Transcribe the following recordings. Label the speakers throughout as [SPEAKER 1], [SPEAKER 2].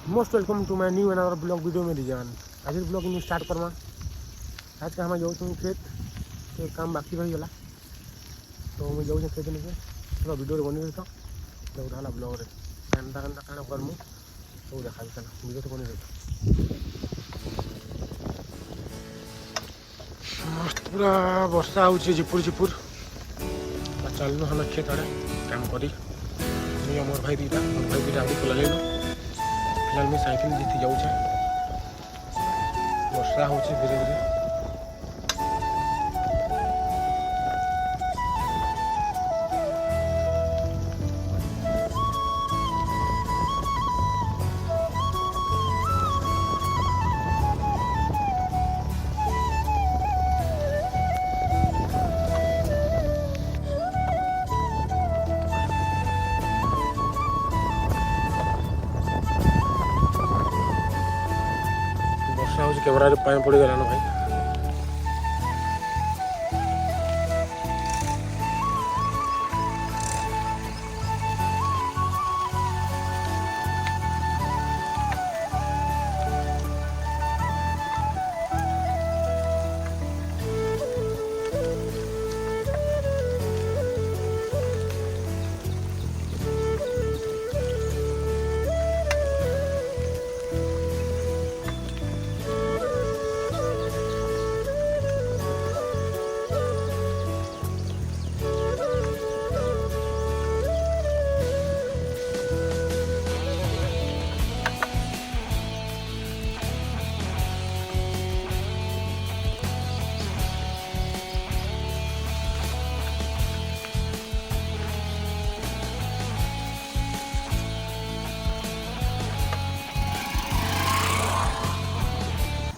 [SPEAKER 1] Most welcome to my new another blog video में रिजान। आज blog new start Karma. आज का हम जाऊँ खेत के काम बाकी रही गला तो मुझे जाऊँ खेत में पूरा वीडियो बनी रही तो उठाला ब्लॉग रे कांदा कांदा काण करमु सब देखा वीडियो तो बनी रही मस्त पूरा वर्षा हो झिपुर झिपुर चलनु हम खेत आड़े काम करी मोर भाई दीटा आगे चल फिलहाल मैं साइकिल जीती जाऊँ वर्षा हो धीरे धीरे कैमरा पानी पड़ गला ना भाई।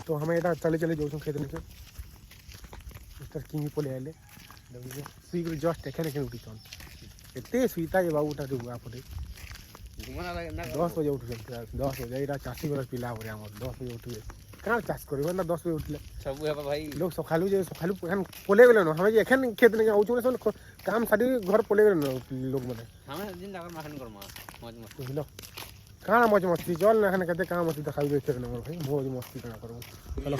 [SPEAKER 1] तो हमें यहाँ चले चले जाऊँ खेत में मिस्टर किंग पलि आए स्विग जस्ट एखे उठी एत सुईता ये बाबूटा हुआ पटे 10 बजे उठे 10 बजे यहाँ चाषी घर पिला आम 10 बजे उठे कहाँ चाष कर 10 बजे उठले सब भाई लोग सकालू सकालू पलि गले न हमें एखे खेत नहीं आऊँ सब काम सारी घर पलि गले लोग मैंने कहाँ मौज मस्ती चल ना कहते कहाँ मस्ती देखा खेत मोर भाई मौज मस्ती कहाँ करूँ चलो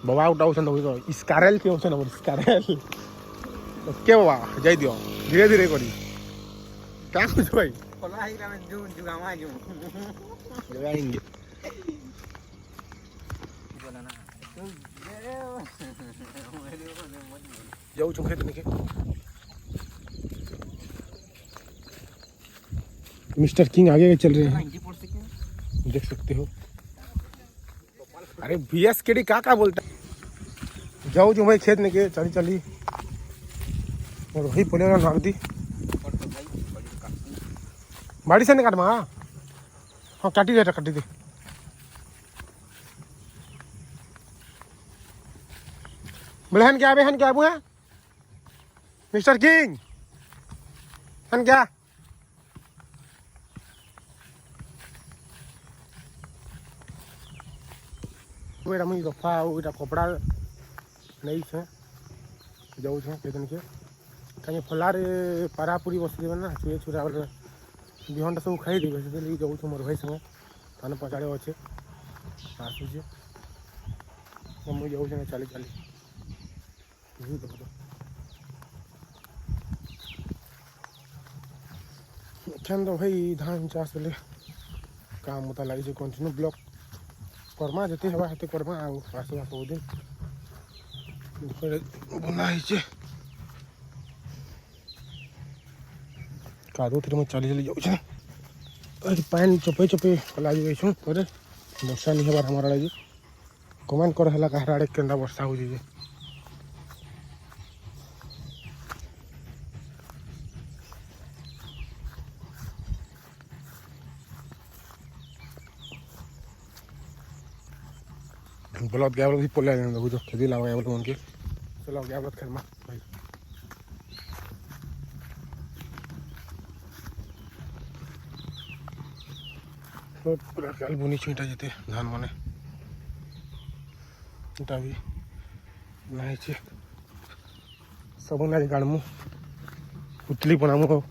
[SPEAKER 1] बाबा उठाऊ स्कारेल के स्कारेल के बाबा जाई दियो धीरे धीरे करी क्या कुछ भाई जगाएंगे जाऊ खेत में मिस्टर किंग आगे चल रहे हैं देख सकते हो। अरे VS केडी का बोलता जाऊ जो भाई खेत में के चली चली और वही पले नाम दी बाड़ी से नहीं काटमा हाँ काटी दे बोले हन क्या आबू है मिस्टर किंग हन क्या वो मुझे रफा वो कपड़ा नहीं छे जाऊँ खेतन के कहीं फलार पारा पूरी बस ना चुए चुरा बोले बिहनटा सब खाई देवे से जाऊँ मोर भाई संगे थाने पचाड़े अच्छे आसूचे तो मुझे जाऊँ चली चली एखान तो भाई धान चाष बेले काम मत लगे कंटिन्यू ब्लॉक करमा जिते हवा हेते करमा आसवा सब दिन बनाई कादो थी चली चली जाऊँ पान चपे चपे कला जाऊँ पर वर्षा नहीं हबार हमारा लगे कमेंट कर है कहार आड़े के वर्षा हो जाए ब्लॉग गया भी पले जो खेती लगा बोल उनके चलो गया खेल मा भाई तो पूरा काल बुनी छुईटा जेते धान माने इटा भी नहीं छे सब ना गाड़मु उतली बनामु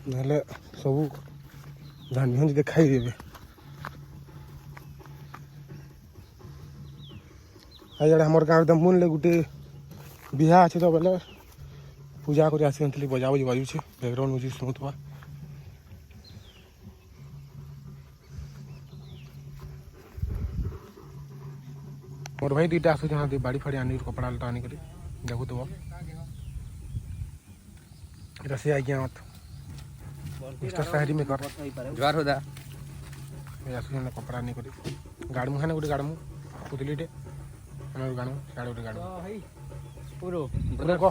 [SPEAKER 1] नहले सबू धान भिहन देखाई देवे आज हमर गाँव एकदम मन ले गोटे बिहा अच्छे तो बोले पूजा कर आसी बजा बजी बाजुचे बैकग्राउंड म्यूजिक शुणुवा मोर भाई दुईटा आसुचे हाँ बाड़ी फाड़ी आनी कपड़ा लता आनी देखु तो से आज्ञा मत मिस्टर साहरी में कर
[SPEAKER 2] ज्वार होदा
[SPEAKER 1] आसुचे कपड़ा आनी गाड़मु है गोटे गाड़मु पुतलीटे गाड़मु साड़े गोटे गाड़मु
[SPEAKER 2] पूरो
[SPEAKER 1] को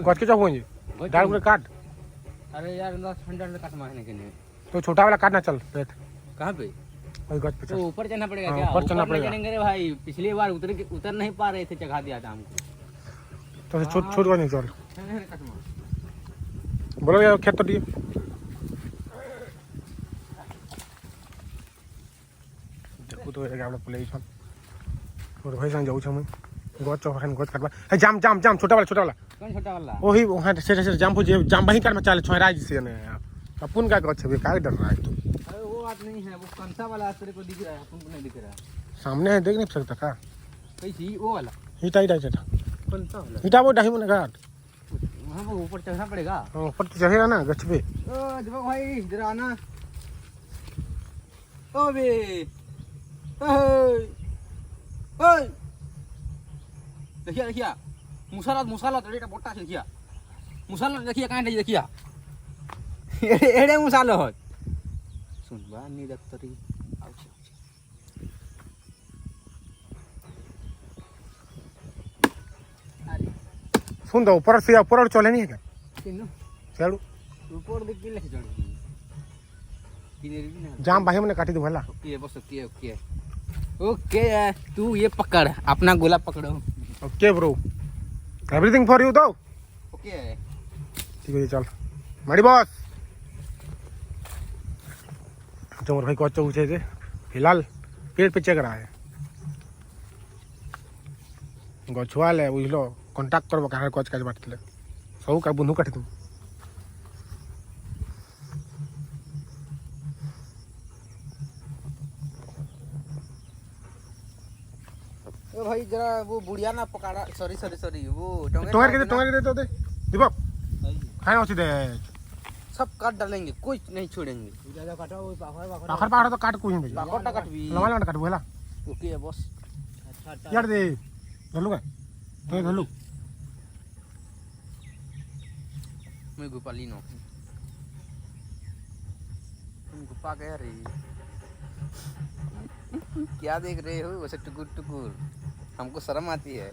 [SPEAKER 1] गच के चौक डाल गोटे काट
[SPEAKER 2] अरे यार ठंडा काट मारने के लिए
[SPEAKER 1] तो छोटा वाला काटना चल पेट
[SPEAKER 2] कहाँ पे
[SPEAKER 1] वही गच पे
[SPEAKER 2] तो ऊपर चढ़ना पड़ेगा
[SPEAKER 1] हाँ,
[SPEAKER 2] क्या
[SPEAKER 1] ऊपर चढ़ना पड़ेगा।
[SPEAKER 2] चढ़ेंगे रे भाई पिछली बार उतर नहीं पा रहे थे चढ़ा दिया था हमको
[SPEAKER 1] तो छोट छोट नहीं चल
[SPEAKER 2] काट मार
[SPEAKER 1] बोलो यार खेत तो दिए देखो तो गावड़ा पले छन और भाई संग जाऊ छ मैं गच चौखन गच काटबा ए जाम जाम जाम छोटा वाला
[SPEAKER 2] कौन छोटा वाला
[SPEAKER 1] ओही वहां से जाम पूजे जाम वही काट में चले छोराज से ने अपन का गच छबे का डर रहा है तू
[SPEAKER 2] अरे वो बात नहीं है वो कौन सा वाला तेरे को दिख रहा है अपन को नहीं दिख रहा है
[SPEAKER 1] सामने है देख नहीं सकता का
[SPEAKER 2] कैसी वो वाला
[SPEAKER 1] हिटा हिटा हिटा
[SPEAKER 2] कौन सा वाला
[SPEAKER 1] हिटा वो डाही में घाट
[SPEAKER 2] वहाँ पर ऊपर चढ़ना पड़ेगा
[SPEAKER 1] हां ऊपर तो चढ़ेगा ना गच पे
[SPEAKER 2] ओ दीपक भाई इधर आना ओ बे ओए ओए देखिए देखिए मुसाला रेटा बोटा देखिए मुसाला देखिए कहाँ देखिए एड़े मुसालो हो सुन बानी दफ्तरी
[SPEAKER 1] सुन दो ऊपर से ऊपर चले नहीं है क्या
[SPEAKER 2] किन्नु
[SPEAKER 1] चलो
[SPEAKER 2] ऊपर देख के लेके चढ़
[SPEAKER 1] जाम भाई मैंने काटी दो भला
[SPEAKER 2] ओके बस ओके ओके ओके तू ये पकड़ अपना गोला पकड़ो
[SPEAKER 1] okay bro everything for you दो
[SPEAKER 2] ओके
[SPEAKER 1] ठीक है चल माड़ी बॉस चमर भाई कच्चा पूछे थे फिलहाल पेड़ पे चेक रहा है गछुआ ले बुझलो कांटेक्ट करबो कहां कच काज बाटले सब का बुनु काटी तुम
[SPEAKER 2] ओ भाई जरा वो बुढ़िया ना पकड़ा सॉरी वो
[SPEAKER 1] टोंगर के दे तो दे दीपक खाना उसी दे
[SPEAKER 2] सब काट डालेंगे कुछ नहीं छोड़ेंगे ज्यादा काटो वो
[SPEAKER 1] पाखर पाखर तो काट कोई नहीं
[SPEAKER 2] पाखर काट भी
[SPEAKER 1] लवा लवा काट बोला
[SPEAKER 2] ओके बॉस अच्छा
[SPEAKER 1] यार दे धलू का तो धलू
[SPEAKER 2] मैं गोपाली नो तुम गुप्पा कह रही क्या देख रहे हो वैसे टुकुर टुकुर हमको शर्म आती है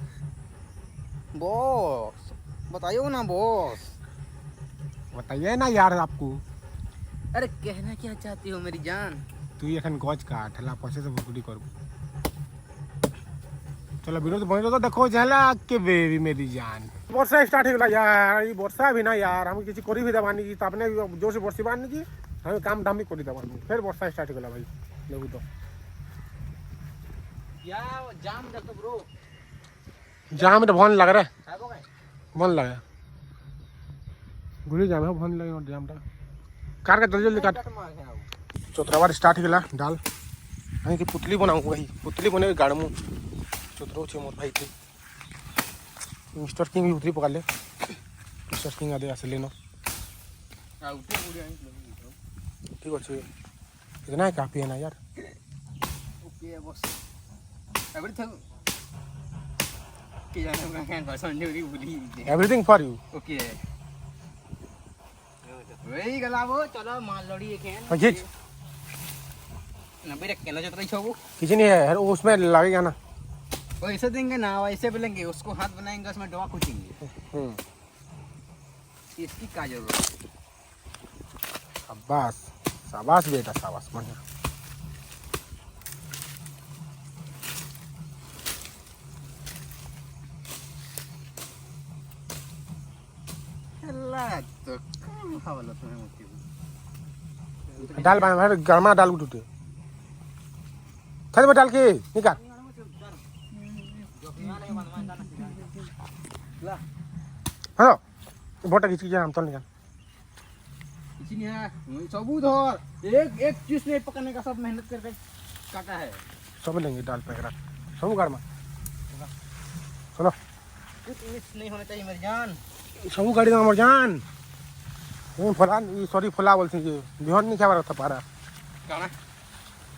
[SPEAKER 2] बॉस बताइए ना बॉस
[SPEAKER 1] बताइए ना यार आपको
[SPEAKER 2] अरे कहना क्या चाहती हो मेरी जान
[SPEAKER 1] तू एखन गज काट हला पछे से बुकुडी करबो चलो वीडियो तो बने तो देखो जहला के बेबी मेरी जान वर्षा स्टार्ट हो गला यार ये वर्षा भी ना यार हम किसी करी भी दबानी की तबने जोर से वर्षी बानी की हम काम धाम भी करी दबानी फिर वर्षा स्टार्ट हो गला भाई देखो तो
[SPEAKER 2] या जाम देखो ब्रो
[SPEAKER 1] जाम तो भन लग रहा है
[SPEAKER 2] खाबो काय
[SPEAKER 1] मन लगा गुली जाम है भन लगे और जाम ता काट के जल्दी काट चौथा बार स्टार्ट हो गला डाल हम की पुतली बनाऊं भाई पुतली बने गाड़मु चौथरो छे मोर भाई थी मिस्टर किंग भी उतरी पकड़ ले मिस्टर किंग आदे आसे लेनो ठीक अच्छे इतना ही काफी है ना यार
[SPEAKER 2] ओके बॉस एवरीथिंग कि जाने में क्या भाषा नहीं भूली
[SPEAKER 1] एवरीथिंग फॉर यू
[SPEAKER 2] ओके वही गला वो चलो माल लड़ी एक है
[SPEAKER 1] खींच
[SPEAKER 2] ना बेरे केना जतरा छबो
[SPEAKER 1] किसी नहीं है उसमें लगेगा ना
[SPEAKER 2] वैसे देंगे ना वैसे बोलेंगे उसको हाथ बनाएंगे उसमें डवा कुचेंगे इसकी क्या जरूरत
[SPEAKER 1] शाबाश शाबाश बेटा शाबाश बढ़िया
[SPEAKER 2] अल्लाह तो हवाला तो है
[SPEAKER 1] डाल भाई गरमा डाल उठते खाली डाल के निकाल हाँ बोटा खींच के हम तो निकाल
[SPEAKER 2] किसी नहीं है सबूत और एक चीज नहीं पकड़ने का सब मेहनत करके काटा है
[SPEAKER 1] सब लेंगे डाल पे करा सब गाड़ में चलो
[SPEAKER 2] कुछ मिस नहीं होना चाहिए मेरी जान
[SPEAKER 1] सब गाड़ी में हमर जान कौन फला सॉरी फला बोल से बिहन नहीं खावा था पारा
[SPEAKER 2] काना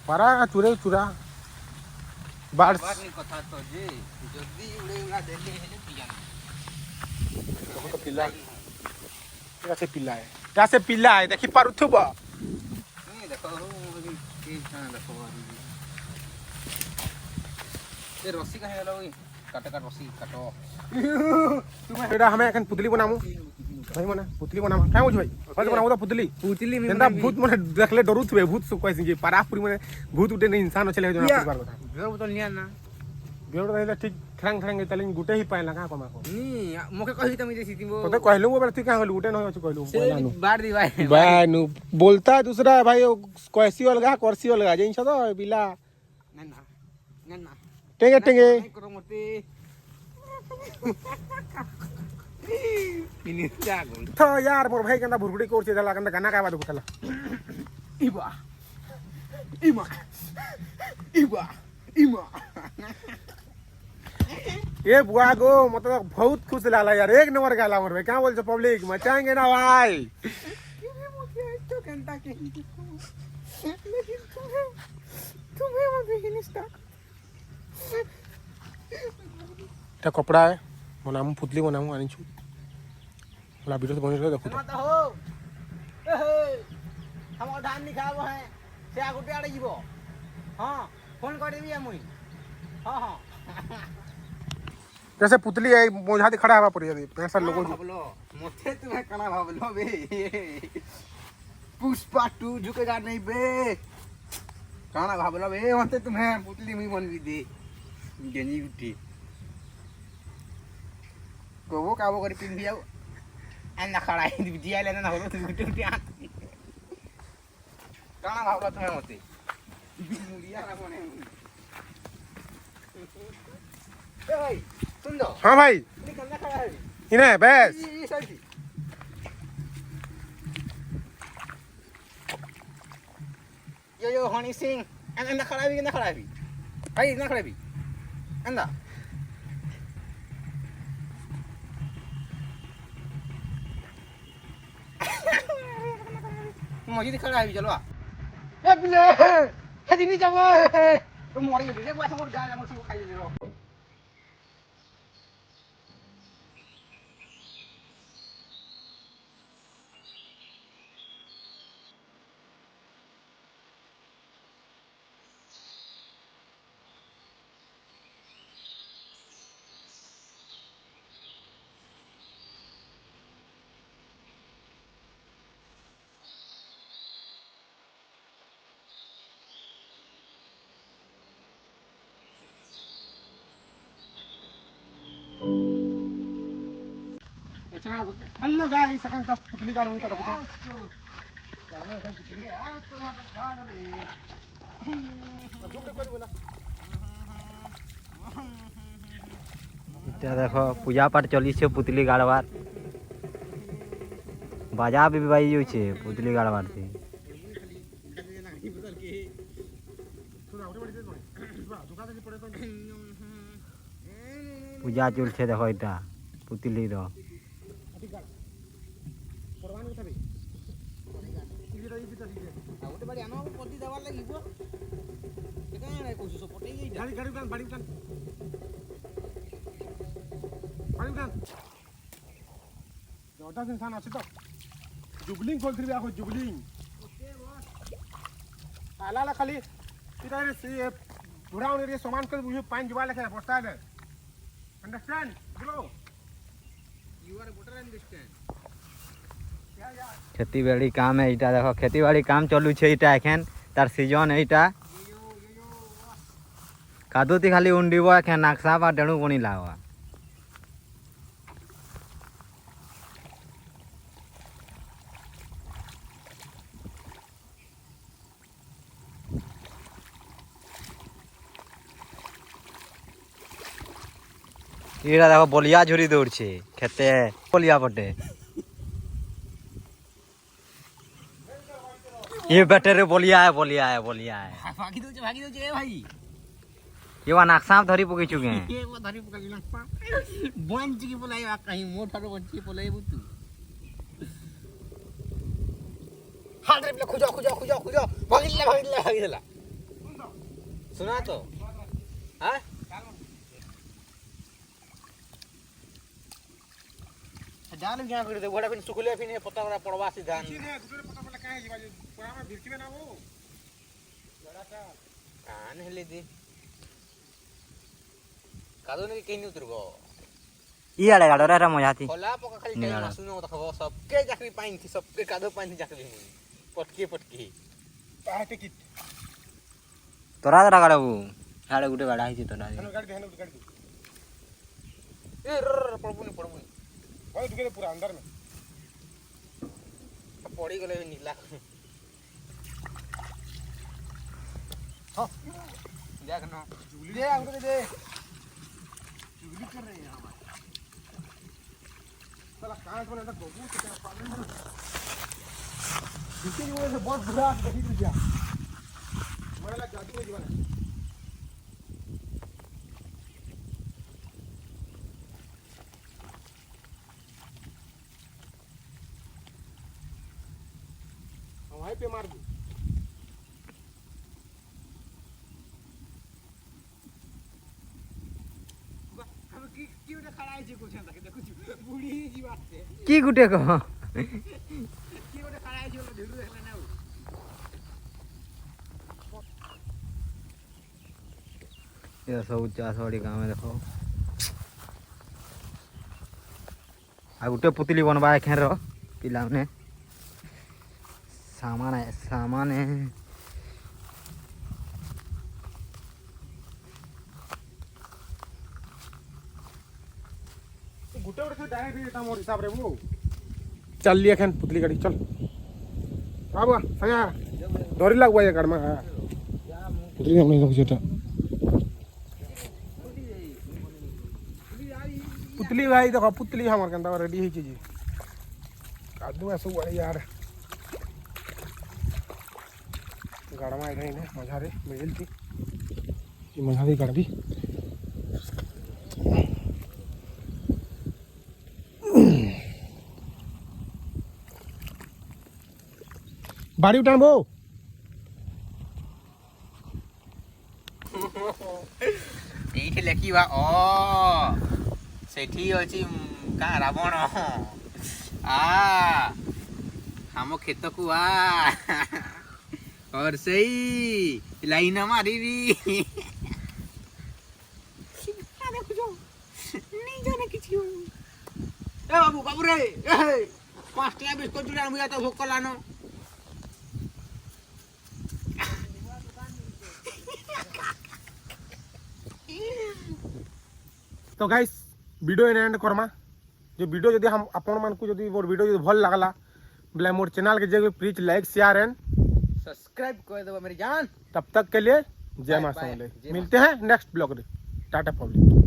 [SPEAKER 1] पारा चुरे चुरा बाढ़
[SPEAKER 2] बात नहीं कथा तो जी जल्दी उड़े उड़ा देले है पिया
[SPEAKER 1] तो पिल्ला कैसे पिल्ला है कैसे पिल्ला है देखी पार उठबा
[SPEAKER 2] नहीं देखो के हां देखो ये रस्सी कहां गेलो ओई काट काट रस्सी काटो
[SPEAKER 1] तुम्हें बेटा हमें एखन पुतली बनामु भाई मने पुतली बनाम काय बुझ भाई फल बनामु तो पुतली
[SPEAKER 2] पुतली में
[SPEAKER 1] एंदा भूत मने देखले डरुथबे भूत सु कहै जे पारापुरी मने भूत उठे नहीं इंसान चले जो परिवार কথা
[SPEAKER 2] बेरो बोतल निया ना
[SPEAKER 1] बेरो रहले ठीक खरंग खरंग तले गुटे ही पाइला का कमा को
[SPEAKER 2] नहीं मोके कहि त मुझे सीती वो
[SPEAKER 1] तो कहलु बेटा तू का होल गुटे नहीं अछि कहलु
[SPEAKER 2] बार दी भाई
[SPEAKER 1] बानु बोलता दूसरा भाई कैसी अलगा करसी अलगा जइन छ तो बिला
[SPEAKER 2] ना ना ना ना
[SPEAKER 1] टेंगे टेंगे
[SPEAKER 2] करो मते ini jago
[SPEAKER 1] तो यार मोर भाई कंदा भुरगुडी कोरचे जाला कंदा गाना काय बात उठला
[SPEAKER 2] iba ima iba ima
[SPEAKER 1] ये बुआ गो मतलब बहुत खुश लाला यार एक नंबर गाला मोर भाई क्या बोल छ पब्लिक मचाएंगे ना भाई
[SPEAKER 2] तो घंटा के लेकिन तुम्हें वो भी नहीं स्टॉक
[SPEAKER 1] এটা কপড়া है बनामु पुतली बनामु आनी छु वाला वीडियो से बने देखो
[SPEAKER 2] मत हो हम धान निखाबो है से आगुटे आड़े जीवो हां फोन कर देबी हम हां हां
[SPEAKER 1] जैसे पुतली है मोझा दे खड़ा हवा पड़ी पैसा लोगों
[SPEAKER 2] भाबलो मथे तुम्हें कना भाबलो बे पुष्पा 2 झुकेगा नहीं बे कना भाबलो बे मथे तुम्हें पुतली में बन भी दे गेनी उठी को काबो कर पिन भी आओ अन्ना खड़ा है दिया लेना ना हो तो उठी उठी आ कना भाबलो तुम्हें मथे मुड़िया ना बने ए भाई सुन दो
[SPEAKER 1] हाँ भाई
[SPEAKER 2] निकलना खड़ा है
[SPEAKER 1] इन्हें बस
[SPEAKER 2] ये सही यो हनी सिंह अंदा खड़ा भी भाई ना खड़ा भी अंदा मुझे खड़ा है चलो ए बिले हदी नहीं जाओ तो मोर ये देखो ऐसा मोर गाय मोर सब खाई ले रो
[SPEAKER 1] हेलो गाइस सकन का पुतली का उनका देखो
[SPEAKER 3] এটা দেখো পূজা পাঠ চলিছে পুতলি গাড়বার বাজা भी বাজি যাচ্ছে পুতলি গাড়বার से পূজা চলছে দেখো এটা পুতলির
[SPEAKER 2] आउटे बाड़ी आनो पट्टी देवार लागिबो केका रे कोशिश पट्टी गई
[SPEAKER 1] गाड़ी गाड़ी कान बाड़ी कान बाड़ी कान जोटा इंसान আছে তো जुबलिंग खोल दिबे आखो जुबलिंग ओके बॉस आला खाली इधर से बुढ़ाओ रे सामान कर बुझे पानी जुबा लेके पड़ता है understand bro
[SPEAKER 2] you are better understand
[SPEAKER 3] खेती बाड़ी काम है इटा देखो खेती बाड़ी काम चलू छे इटा एखन तार सीजन है इटा कादुती खाली उंडीबो एखन नाकसा बा डेणु बनी लावा इरा देखो बलिया झुरी दौड़ छे खेते बलिया पटे ये बेटे रे बोलिया है
[SPEAKER 2] भागी दो ए भाई
[SPEAKER 3] ये वा नाकसाम धरी पके चुके हैं
[SPEAKER 2] ये वो धरी पकड़ ना बंच की बोलाई कहीं मोटर बंच की बोलाई बुतू हां रे खुजा भागिला सुना तो हां जान क्या कर दे बड़ा फिर सुखले फिर पता बड़ा पड़वा से धान
[SPEAKER 1] गुटरे पता पड़ला काहे जीवा पुरा में भिरकी में ना वो लड़ाटा
[SPEAKER 2] कान हेले दे कादो ने कहीं नहीं उतरगो
[SPEAKER 3] ये आड़े गाड़ो रे मजा थी
[SPEAKER 2] खोला पका खाली टाइम सुनो तो खबर सबके चाकरी पाइन थी सबके कादो पाइन चाकरी पटकी
[SPEAKER 1] पाहे टिकट
[SPEAKER 3] तोरा तोरा गाड़ो साड़े गुटे गाड़ा है तोरा
[SPEAKER 1] गाड़ी दे
[SPEAKER 2] ए र पड़बुनी
[SPEAKER 1] भाई दुके पूरा अंदर में
[SPEAKER 2] पड़ी गले नीला हां देख ना दे अंदर दे चुगली कर रहे हैं साला कांच में ना गोबू के पालन इसके वजह से बहुत बुरा बही दिया मेरा जादू में जीवन वहीं पे मार दो हम की उठे खड़ा है कुछ ना देखो बूढ़ी जी बात है
[SPEAKER 3] की गुटे को
[SPEAKER 2] की उठे खड़ा है जो ढेलू देखला ना
[SPEAKER 3] ये सब चास वाली काम है देखो आ गुटे पुतली बनवा खेर रो पिला ने सामान है
[SPEAKER 1] गुटे उठे डायरेक्ट देता मोर हिसाब रे वो चल लिया खेन पुतली गाड़ी चल बाबा संगा डोरी लगवा ये गाड़ी में पुतली हम नहीं लगता पुतली भाई देखो पुतली हमर केनता रेडी है जी कादू ऐसे बड़े यार गाड़मा आई नहीं मजा रे मिल थी ये मजा दी गाड़ी बाड़ी उठान बो
[SPEAKER 2] एठी लेखी बा ओ सेठी अछि का रावण हम खेत को और सही लाइन मारी री देखो जो नहीं जाने किसी ए बाबू रे ए 5 टा बिस्कुट जुड़ा मुया तो भोक लानो
[SPEAKER 1] तो गाइस वीडियो एंड करमा जो वीडियो यदि हम आपण मान को यदि मोर वीडियो यदि भल लागला बोले मोर चैनल के जगह please like share and
[SPEAKER 2] subscribe कर दो मेरी जान
[SPEAKER 1] तब तक के लिए जय मां समले मिलते हैं नेक्स्ट ब्लॉग रे टाटा पब्लिक।